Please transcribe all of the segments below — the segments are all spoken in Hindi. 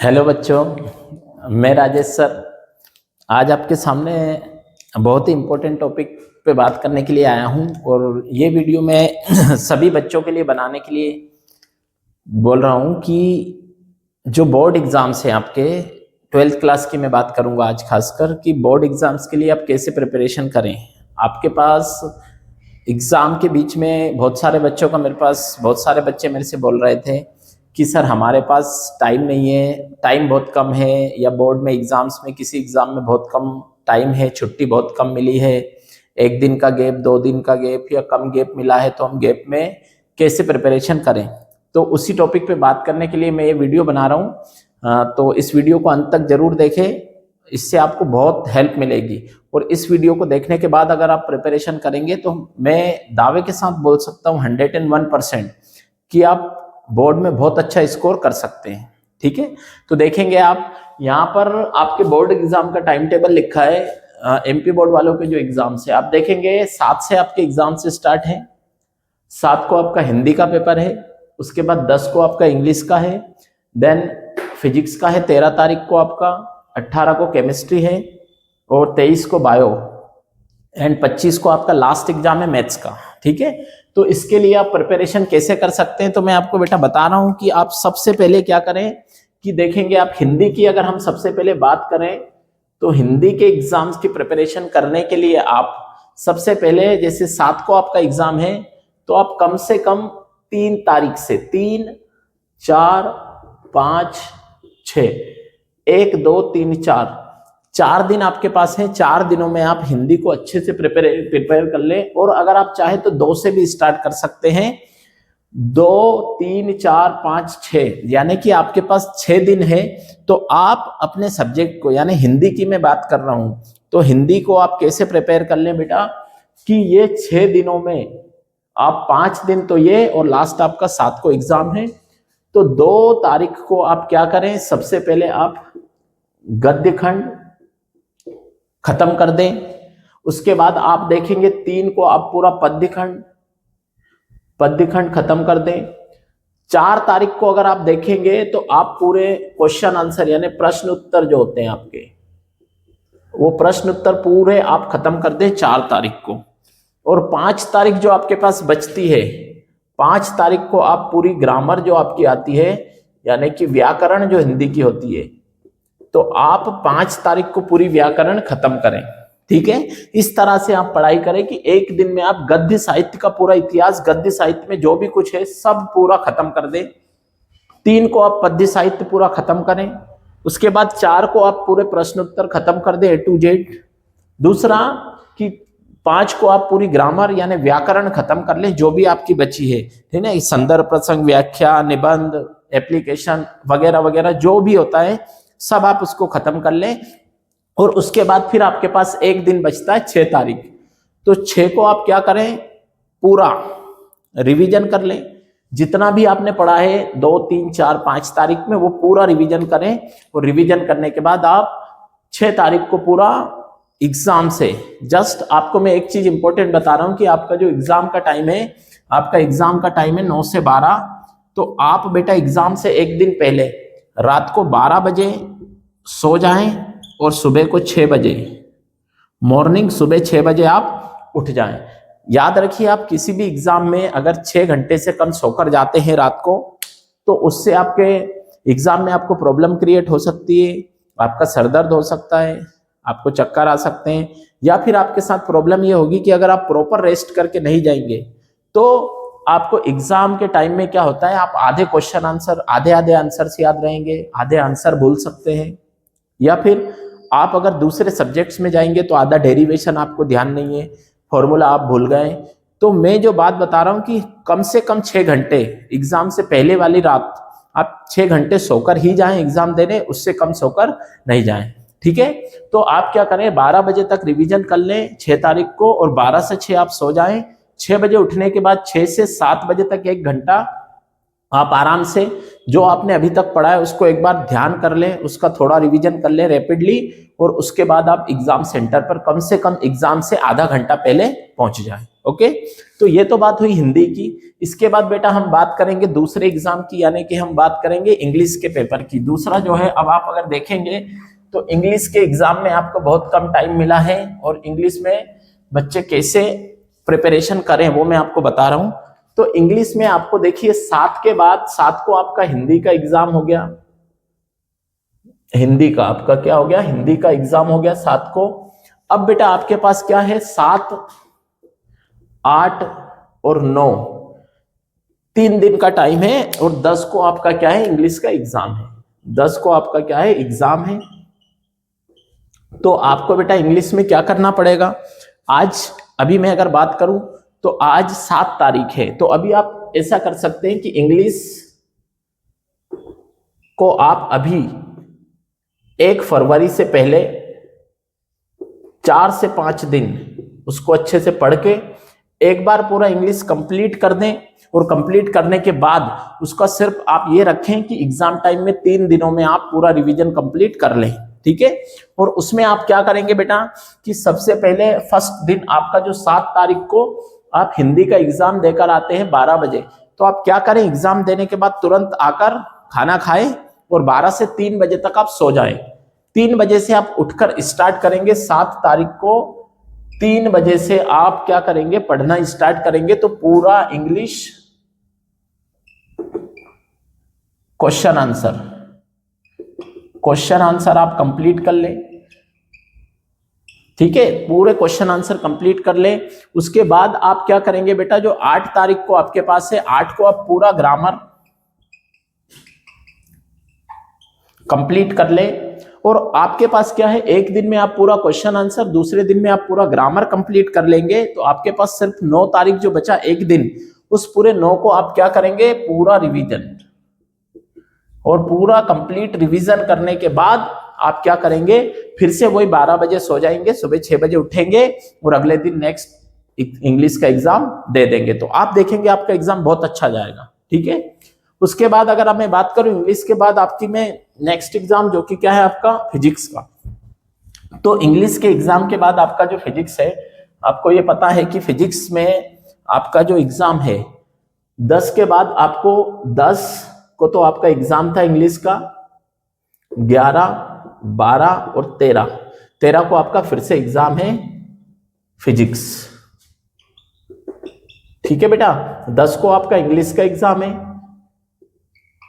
हेलो बच्चों, मैं राजेश सर आज आपके सामने बहुत ही इम्पोर्टेंट टॉपिक पे बात करने के लिए आया हूं। और ये वीडियो मैं सभी बच्चों के लिए बनाने के लिए बोल रहा हूं कि जो बोर्ड एग्जाम्स हैं आपके 12th क्लास की मैं बात करूंगा आज खासकर कि बोर्ड एग्जाम्स के लिए आप कैसे प्रिपरेशन करें। आपके पास एग्ज़ाम के बीच में बहुत सारे बच्चों का बहुत सारे बच्चे मेरे से बोल रहे थे कि सर हमारे पास टाइम नहीं है, टाइम बहुत कम है, या बोर्ड में एग्ज़ाम्स में किसी एग्ज़ाम में बहुत कम टाइम है, छुट्टी बहुत कम मिली है, 1 दिन का गैप, 2 दिन का गैप या कम गैप मिला है, तो हम गैप में कैसे प्रिपरेशन करें। तो उसी टॉपिक पे बात करने के लिए मैं ये वीडियो बना रहा हूँ। तो इस वीडियो को अंत तक जरूर देखें, इससे आपको बहुत हेल्प मिलेगी। और इस वीडियो को देखने के बाद अगर आप प्रिपरेशन करेंगे तो मैं दावे के साथ बोल सकता हूँ 101% कि आप बोर्ड में बहुत अच्छा स्कोर कर सकते हैं। ठीक है, तो देखेंगे आप यहाँ पर आपके बोर्ड एग्जाम का टाइम टेबल लिखा है। एमपी बोर्ड वालों के जो एग्जाम्स है आप देखेंगे 7 से आपके एग्जाम से स्टार्ट है। 7 को आपका हिंदी का पेपर है, उसके बाद 10 को आपका इंग्लिश का है, देन फिजिक्स का है 13 तारीख को आपका, 18 को केमिस्ट्री है और 23 को बायो एंड 25 को आपका लास्ट एग्जाम है मैथ्स का। ठीक है, तो इसके लिए आप प्रिपरेशन कैसे कर सकते हैं तो मैं आपको बेटा बता रहा हूं कि आप सबसे पहले क्या करें कि देखेंगे आप हिंदी की अगर हम सबसे पहले बात करें तो हिंदी के एग्जाम्स की प्रिपरेशन करने के लिए आप सबसे पहले जैसे 7 को आपका एग्जाम है तो आप कम से कम 3 तारीख से 3, 4, 5, 6, 1, 2, 3, 4 दिन आपके पास है। 4 दिनों में आप हिंदी को अच्छे से प्रिपेयर कर ले। और अगर आप चाहे तो 2 से भी स्टार्ट कर सकते हैं, 2, 3, 4, 5, 6 यानी कि आपके पास 6 दिन है। तो आप अपने सब्जेक्ट को यानी हिंदी की मैं बात कर रहा हूं तो हिंदी को आप कैसे प्रिपेयर कर लें बेटा कि ये 6 दिनों में आप 5 दिन तो ये और लास्ट आपका 7 को एग्जाम है। तो 2 तारीख को आप क्या करें, सबसे पहले आप गद्य खंड खत्म कर दें। उसके बाद आप देखेंगे 3 को आप पूरा पद्य खंड खत्म कर दें। 4 तारीख को अगर आप देखेंगे तो आप पूरे क्वेश्चन आंसर यानी प्रश्न उत्तर जो होते हैं आपके वो प्रश्न उत्तर पूरे आप खत्म कर दें 4 तारीख को। और 5 तारीख जो आपके पास बचती है, 5 तारीख को आप पूरी ग्रामर जो आपकी आती है यानी कि व्याकरण जो हिंदी की होती है तो आप 5 तारीख को पूरी व्याकरण खत्म करें। ठीक है, इस तरह से आप पढ़ाई करें कि एक दिन में आप गद्य साहित्य का पूरा इतिहास, गद्य साहित्य में जो भी कुछ है सब पूरा खत्म कर दें। 3 को आप पद्य साहित्य पूरा खत्म करें। उसके बाद 4 को आप पूरे प्रश्न उत्तर खत्म कर दें A to Z। दूसरा कि 5 को आप पूरी ग्रामर यानी व्याकरण खत्म कर लें जो भी आपकी बची है, ठीक है, संदर्भ, प्रसंग, व्याख्या, निबंध, एप्लीकेशन वगैरह वगैरह जो भी होता है सब आप उसको खत्म कर लें। और उसके बाद फिर आपके पास एक दिन बचता है 6 तारीख। तो 6 को आप क्या करें, पूरा रिवीजन कर लें। जितना भी आपने पढ़ा है 2, 3, 4, 5 तारीख में वो पूरा रिवीजन करें। और रिवीजन करने के बाद आप 6 तारीख को पूरा एग्जाम से जस्ट आपको मैं एक चीज इंपॉर्टेंट बता रहा हूं कि आपका जो एग्जाम का टाइम है, आपका एग्जाम का टाइम है 9 से 12। तो आप बेटा एग्जाम से एक दिन पहले रात को 12 बजे सो जाएं और सुबह को 6 बजे मॉर्निंग सुबह 6 बजे आप उठ जाएं। याद रखिए आप किसी भी एग्जाम में अगर 6 घंटे से कम सोकर जाते हैं रात को तो उससे आपके एग्जाम में आपको प्रॉब्लम क्रिएट हो सकती है। आपका सर दर्द हो सकता है, आपको चक्कर आ सकते हैं, या फिर आपके साथ प्रॉब्लम ये होगी कि अगर आप प्रॉपर रेस्ट करके नहीं जाएंगे तो आपको एग्जाम के टाइम में क्या होता है, आप आधे क्वेश्चन आंसर आधे आंसर्स याद रहेंगे, आधे आंसर भूल सकते हैं। या फिर आप अगर दूसरे सब्जेक्ट्स में जाएंगे तो आधा डेरिवेशन आपको ध्यान नहीं है, फॉर्मूला आप भूल गए। तो मैं जो बात बता रहा हूं कि कम से कम 6 घंटे एग्जाम से पहले वाली रात आप 6 घंटे सोकर ही जाएं एग्जाम देने, उससे कम सोकर नहीं जाएं। ठीक है, तो आप क्या करें 12 बजे तक रिवीजन कर लें 6 तारीख को और 12 से 6 आप सो जाएं। 6 बजे उठने के बाद 6 से 7 बजे तक 1 घंटा आप आराम से जो आपने अभी तक पढ़ा है उसको एक बार ध्यान कर लें, उसका थोड़ा रिवीजन कर लें रैपिडली, और उसके बाद आप एग्जाम सेंटर पर कम से कम एग्जाम से आधा घंटा पहले पहुंच जाएं। ओके, तो ये तो बात हुई हिंदी की। इसके बाद बेटा हम बात करेंगे दूसरे एग्जाम की, यानी कि हम बात करेंगे इंग्लिश के पेपर की। दूसरा जो है, अब आप अगर देखेंगे तो इंग्लिश के एग्जाम में आपको बहुत कम टाइम मिला है, और इंग्लिश में बच्चे कैसे प्रिपरेशन करें वो मैं आपको बता रहा हूं। तो इंग्लिश में आपको देखिए 7 के बाद 7 को आपका हिंदी का एग्जाम हो गया, हिंदी का आपका क्या हो गया, हिंदी का एग्जाम हो गया 7 को। अब बेटा आपके पास क्या है, 7, 8 और 9 3 दिन का टाइम है, और 10 को आपका क्या है, इंग्लिश का एग्जाम है। 10 को आपका क्या है, एग्जाम है। तो आपको बेटा इंग्लिश में क्या करना पड़ेगा, आज अभी मैं अगर बात करूं तो आज 7 तारीख है, तो अभी आप ऐसा कर सकते हैं कि इंग्लिश को आप अभी 1 फरवरी से पहले 4 से 5 दिन उसको अच्छे से पढ़ के एक बार पूरा इंग्लिश कंप्लीट कर दें, और कंप्लीट करने के बाद उसका सिर्फ आप ये रखें कि एग्जाम टाइम में 3 दिनों में आप पूरा रिवीजन कंप्लीट कर लें, ठीक है। और उसमें आप क्या करेंगे बेटा कि सबसे पहले फर्स्ट दिन आपका जो 7 तारीख को आप हिंदी का एग्जाम देकर आते हैं 12 बजे, तो आप क्या करें, एग्जाम देने के बाद तुरंत आकर खाना खाएं और 12 से 3 बजे तक आप सो जाएं। 3 बजे से आप उठकर स्टार्ट करेंगे 7 तारीख को, 3 बजे से आप क्या करेंगे, पढ़ना स्टार्ट करेंगे। तो पूरा इंग्लिश क्वेश्चन आंसर आप कंप्लीट कर लें, ठीक है, पूरे क्वेश्चन आंसर कंप्लीट कर लें। उसके बाद आप क्या करेंगे बेटा, जो 8 तारीख को आपके पास है, 8 को आप पूरा ग्रामर कंप्लीट कर ले। और आपके पास क्या है, एक दिन में आप पूरा क्वेश्चन आंसर, दूसरे दिन में आप पूरा ग्रामर कंप्लीट कर लेंगे। तो आपके पास सिर्फ 9 तारीख जो बचा एक दिन, उस पूरे 9 को आप क्या करेंगे, पूरा रिवीजन। और पूरा कंप्लीट रिवीजन करने के बाद आप क्या करेंगे, फिर से वही 12 बजे सो जाएंगे, सुबह 6 बजे उठेंगे और अगले दिन नेक्स्ट इंग्लिश का एग्जाम दे देंगे। तो आप देखेंगे आपका एग्जाम बहुत अच्छा जाएगा, ठीक है। उसके बाद अगर मैं बात करूं इंग्लिश के बाद आपकी मैं नेक्स्ट एग्जाम जो कि क्या है आपका फिजिक्स का, तो इंग्लिश के एग्जाम के बाद आपका जो फिजिक्स है, आपको ये पता है कि फिजिक्स में आपका जो एग्जाम है 10 के बाद आपको 10 को तो आपका एग्जाम था इंग्लिश का, 11, 12 और 13 को आपका फिर से एग्जाम है फिजिक्स, ठीक है बेटा। 10 को आपका इंग्लिश का एग्जाम है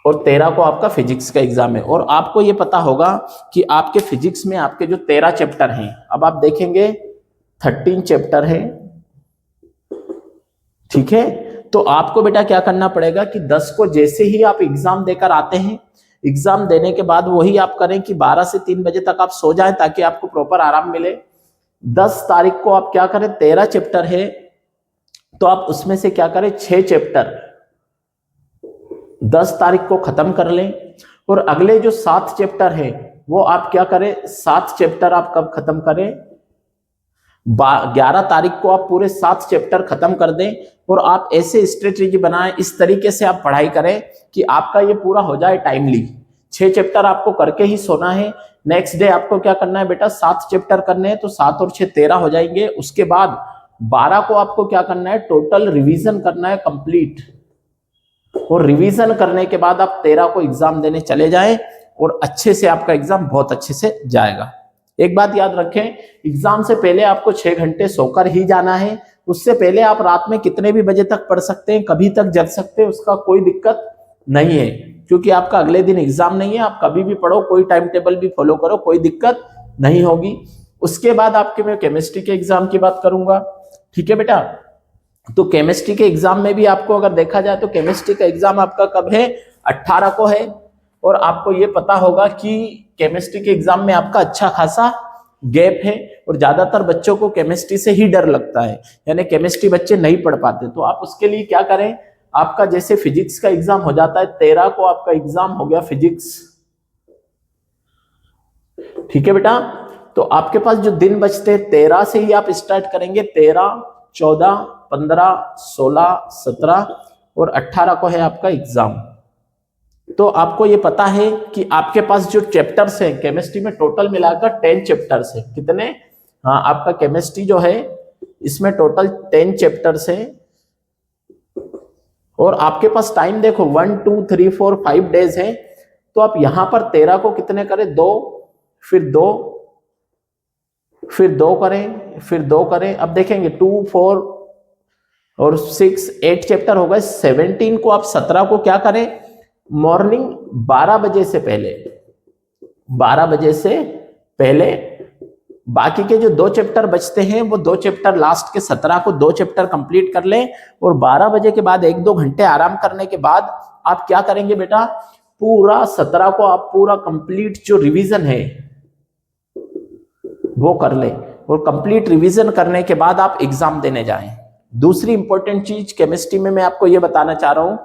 और 13 को आपका फिजिक्स का एग्जाम है। और आपको ये पता होगा कि आपके फिजिक्स में आपके जो 13 चैप्टर हैं, अब आप देखेंगे 13 चैप्टर है, ठीक है। तो आपको बेटा क्या करना पड़ेगा कि 10 को जैसे ही आप एग्जाम देकर आते हैं, एग्जाम देने के बाद वही आप करें कि 12 से 3 बजे तक आप सो जाएं ताकि आपको प्रॉपर आराम मिले। 10 तारीख को आप क्या करें, 13 चैप्टर है तो आप उसमें से क्या करें, 6 चैप्टर 10 तारीख को खत्म कर लें। और अगले जो 7 चैप्टर है वो आप क्या करें, 7 चैप्टर आप कब खत्म करें, 11 तारीख को आप पूरे 7 चैप्टर खत्म कर दें। और आप ऐसे स्ट्रेटेजी बनाएं, इस तरीके से आप पढ़ाई करें कि आपका ये पूरा हो जाए टाइमली। 6 चैप्टर आपको करके ही सोना है। नेक्स्ट डे आपको क्या करना है बेटा, 7 चैप्टर करने हैं, तो 7 और 6 13 हो जाएंगे। उसके बाद 12 को आपको क्या करना है, टोटल रिवीजन करना है कंप्लीट। और रिवीजन करने के बाद आप 13 को एग्जाम देने चले जाएं और अच्छे से आपका एग्जाम बहुत अच्छे से जाएगा। एक बात याद रखें, एग्जाम से पहले आपको 6 घंटे सोकर ही जाना है। उससे पहले आप रात में कितने भी बजे तक पढ़ सकते हैं, कभी तक जग सकते हैं, उसका कोई दिक्कत नहीं है, क्योंकि आपका अगले दिन एग्जाम नहीं है। आप कभी भी पढ़ो, कोई टाइम टेबल भी फॉलो करो, कोई दिक्कत नहीं होगी। उसके बाद आपके मैं केमिस्ट्री के एग्जाम की बात करूंगा, ठीक है बेटा। तो केमिस्ट्री के एग्जाम में भी आपको अगर देखा जाए तो केमिस्ट्री का एग्जाम आपका कब है, 18 को है। और आपको ये पता होगा कि केमिस्ट्री के एग्जाम में आपका अच्छा खासा गैप है और ज्यादातर बच्चों को केमिस्ट्री से ही डर लगता है, यानी केमिस्ट्री बच्चे नहीं पढ़ पाते। तो आप उसके लिए क्या करें, आपका जैसे फिजिक्स का एग्जाम हो जाता है, 13 को आपका एग्जाम हो गया फिजिक्स, ठीक है बेटा। तो आपके पास जो दिन बचते हैं 13 से ही आप स्टार्ट करेंगे, 13, 14, 15, 16, 17 और 18 को है आपका एग्जाम। तो आपको ये पता है कि आपके पास जो चैप्टर्स हैं केमिस्ट्री में टोटल मिलाकर 10 चैप्टर्स हैं। कितने? हाँ, आपका केमिस्ट्री जो है इसमें टोटल 10 चैप्टर्स हैं और आपके पास टाइम देखो 1 2 3 4 5 डेज है। तो आप यहां पर 13 को कितने करें? 2, फिर 2, फिर 2 करें, फिर 2 करें। अब देखेंगे 2 4 और 6 8 चैप्टर हो गए। 17 को आप 17 को क्या करें? मॉर्निंग 12 बजे से पहले, 12 बजे से पहले बाकी के जो 2 चैप्टर बचते हैं वो 2 चैप्टर लास्ट के 17 को 2 चैप्टर कंप्लीट कर लें और 12 बजे के बाद 1-2 घंटे आराम करने के बाद आप क्या करेंगे बेटा? पूरा 17 को आप पूरा कंप्लीट जो रिवीजन है वो कर लें और कंप्लीट रिवीजन करने के बाद आप एग्जाम देने जाएं। दूसरी इंपॉर्टेंट चीज केमिस्ट्री में मैं आपको ये बताना चाह रहा हूं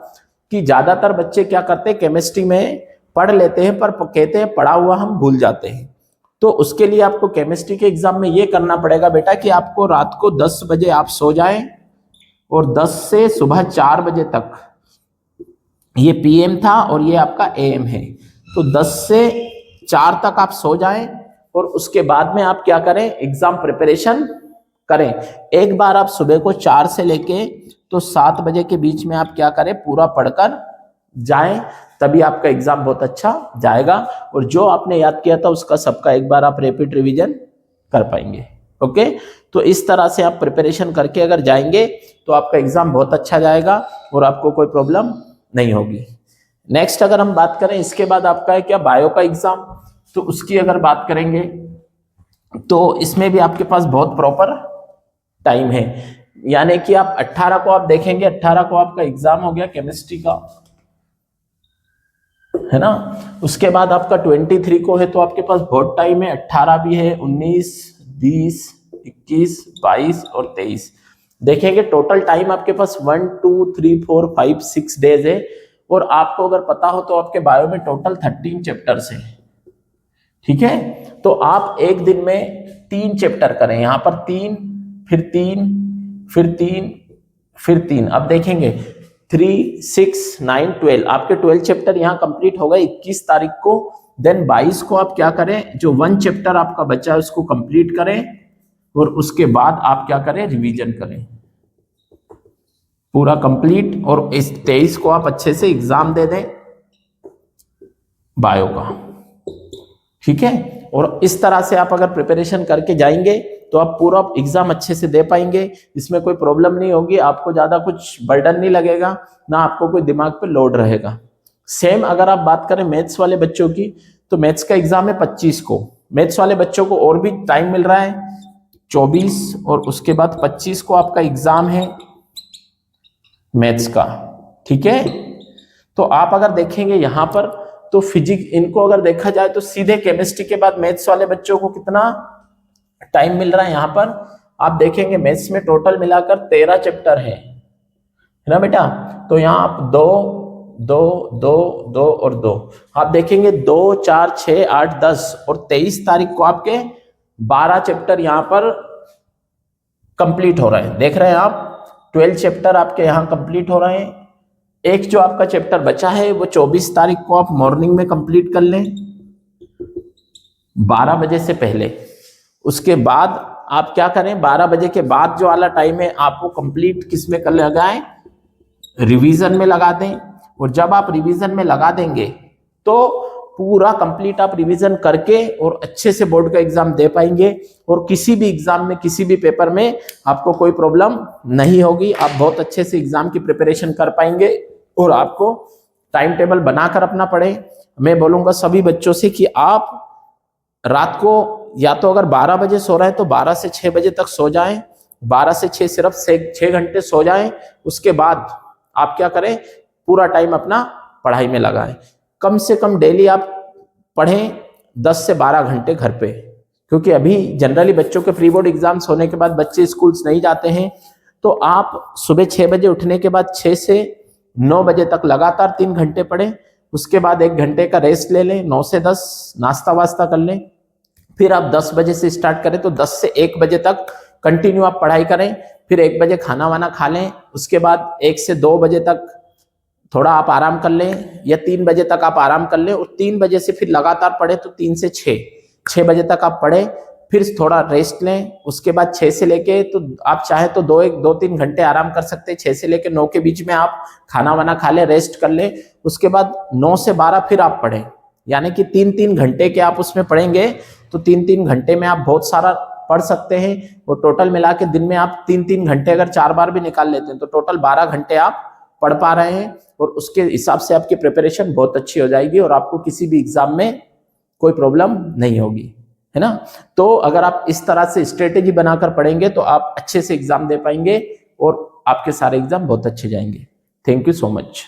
कि ज्यादातर बच्चे क्या करते हैं, केमिस्ट्री में पढ़ लेते हैं पर कहते हैं पढ़ा हुआ हम भूल जाते हैं। तो उसके लिए आपको केमिस्ट्री के एग्जाम में ये करना पड़ेगा बेटा कि आपको रात को 10 बजे आप सो जाएं और 10 से सुबह 4 बजे तक, ये पीएम था और ये आपका एएम है, तो 10 से 4 तक आप सो जाएं और उसके बाद में आप क्या करें? एग्जाम प्रिपरेशन करें। एक बार आप सुबह को 4 से लेके तो 7 बजे के बीच में आप क्या करें? पूरा पढ़कर जाएं, तभी आपका एग्जाम बहुत अच्छा जाएगा और जो आपने याद किया था उसका सबका एक बार आप रैपिड रिवीजन कर पाएंगे। ओके, तो इस तरह से आप प्रिपरेशन करके अगर जाएंगे तो आपका एग्जाम बहुत अच्छा जाएगा और आपको कोई प्रॉब्लम नहीं होगी। नेक्स्ट अगर हम बात करें इसके बाद आपका है क्या? बायो का एग्जाम। तो उसकी अगर बात करेंगे तो इसमें भी आपके पास बहुत प्रॉपर टाइम है, यानी कि आप 18 को आप देखेंगे, 18 को आपका एग्जाम हो गया केमिस्ट्री का, है ना। उसके बाद आपका 23 को है तो आपके पास बहुत टाइम है, 18 भी है, 19 20 21 22 और 23 देखेंगे। टोटल टाइम आपके पास 1 2 3 4 5 6 डेज है और आपको अगर पता हो तो आपके बायो में टोटल 13 चैप्टर्स हैं, ठीक है। तो आप एक दिन में 3 चैप्टर करें, यहां पर 3 फिर 3 फिर 3 फिर 3। अब देखेंगे 3 6 9 12 आपके 12 चैप्टर यहां कंप्लीट हो गए 21 तारीख को। देन 22 को आप क्या करें? जो 1 चैप्टर आपका बचा है उसको कंप्लीट करें और उसके बाद आप क्या करें? रिवीजन करें पूरा कंप्लीट और इस 23 को आप अच्छे से एग्जाम दे दें बायो का, ठीक है। और इस तरह से आप अगर प्रिपरेशन करके जाएंगे तो आप पूरा एग्जाम अच्छे से दे पाएंगे, इसमें कोई प्रॉब्लम नहीं होगी, आपको ज्यादा कुछ बर्डन नहीं लगेगा, ना आपको कोई दिमाग पे लोड रहेगा। सेम अगर आप बात करें मैथ्स वाले बच्चों की तो मैथ्स का एग्जाम है 25 को। मैथ्स वाले बच्चों को और भी टाइम मिल रहा है 24 और उसके बाद 25 को आपका एग्जाम है मैथ्स का, ठीक है। तो आप अगर देखेंगे यहां पर तो फिजिक्स, इनको अगर देखा जाए तो सीधे केमिस्ट्री के बाद मैथ्स वाले बच्चों को कितना टाइम मिल रहा है? यहां पर आप देखेंगे मैथ्स में टोटल मिलाकर 13 चैप्टर है ना बेटा। तो यहां आप 2 2 2 2 और 2 आप देखेंगे 2 4 6 8 10 और 23 तारीख को आपके 12 चैप्टर यहां पर कंप्लीट हो रहे हैं। देख रहे हैं आप 12 चैप्टर आपके यहां कंप्लीट हो रहे हैं। एक जो आपका चैप्टर बचा है वो 24 तारीख को आप मॉर्निंग में कंप्लीट कर लें 12 बजे से पहले। उसके बाद आप क्या करें? 12 बजे के बाद जो वाला टाइम है आपको कंप्लीट किस में कर लगाएं? रिवीजन में लगा दें। और जब आप रिवीजन में लगा देंगे तो पूरा कंप्लीट आप रिवीजन करके और अच्छे से बोर्ड का एग्जाम दे पाएंगे और किसी भी एग्जाम में किसी भी पेपर में आपको कोई प्रॉब्लम नहीं होगी। आप बहुत अच्छे से एग्जाम की प्रिपरेशन कर पाएंगे और आपको टाइम टेबल बनाकर अपना पढ़े। मैं बोलूंगा सभी बच्चों से कि आप रात को या तो अगर 12 बजे सो रहे हैं तो 12 से 6 बजे तक सो जाएं, 12 से 6 सिर्फ 6 घंटे सो जाएं। उसके बाद आप क्या करें? पूरा टाइम अपना पढ़ाई में लगाएं। कम से कम डेली आप पढ़ें 10 से 12 घंटे घर पे, क्योंकि अभी जनरली बच्चों के प्री बोर्ड एग्जाम्स होने के बाद बच्चे स्कूल्स नहीं जाते हैं। तो आप सुबह 6 बजे उठने के बाद 6 से 9 बजे तक लगातार 3 घंटे पढ़ें। उसके बाद 1 घंटे का रेस्ट ले लें, 9 से 10 नाश्ता वास्ता कर लें। फिर आप 10 बजे से स्टार्ट करें तो 10 से 1 बजे तक कंटिन्यू आप पढ़ाई करें। फिर 1 बजे खाना वाना खा लें। उसके बाद 1 से 2 बजे तक थोड़ा आप आराम कर लें, या 3 बजे तक आप आराम कर लें, और 3 बजे से फिर लगातार पढ़े तो 3 से 6 बजे तक आप पढ़े, फिर थोड़ा रेस्ट लें। उसके बाद 6 से लेके, तो आप चाहे तो 2-3 घंटे आराम कर सकते हैं। 6 से लेके 9 के बीच में आप खाना वाना खा लें, रेस्ट कर लें। उसके बाद 9 से 12 फिर आप पढ़ें, यानी कि 3-3 घंटे के आप उसमें पढ़ेंगे, तो 3-3 घंटे में आप बहुत सारा पढ़ सकते हैं। और टोटल मिला के दिन में आप 3-3 घंटे अगर 4 बार भी निकाल लेते हैं तो टोटल 12 घंटे आप पढ़ पा रहे हैं, और उसके हिसाब से आपकी प्रिपरेशन बहुत अच्छी हो जाएगी और आपको किसी भी एग्जाम में कोई प्रॉब्लम नहीं होगी, है ना। तो अगर आप इस तरह से स्ट्रेटेजी बनाकर पढ़ेंगे तो आप अच्छे से एग्जाम दे पाएंगे और आपके सारे एग्जाम बहुत अच्छे जाएंगे। Thank you so much.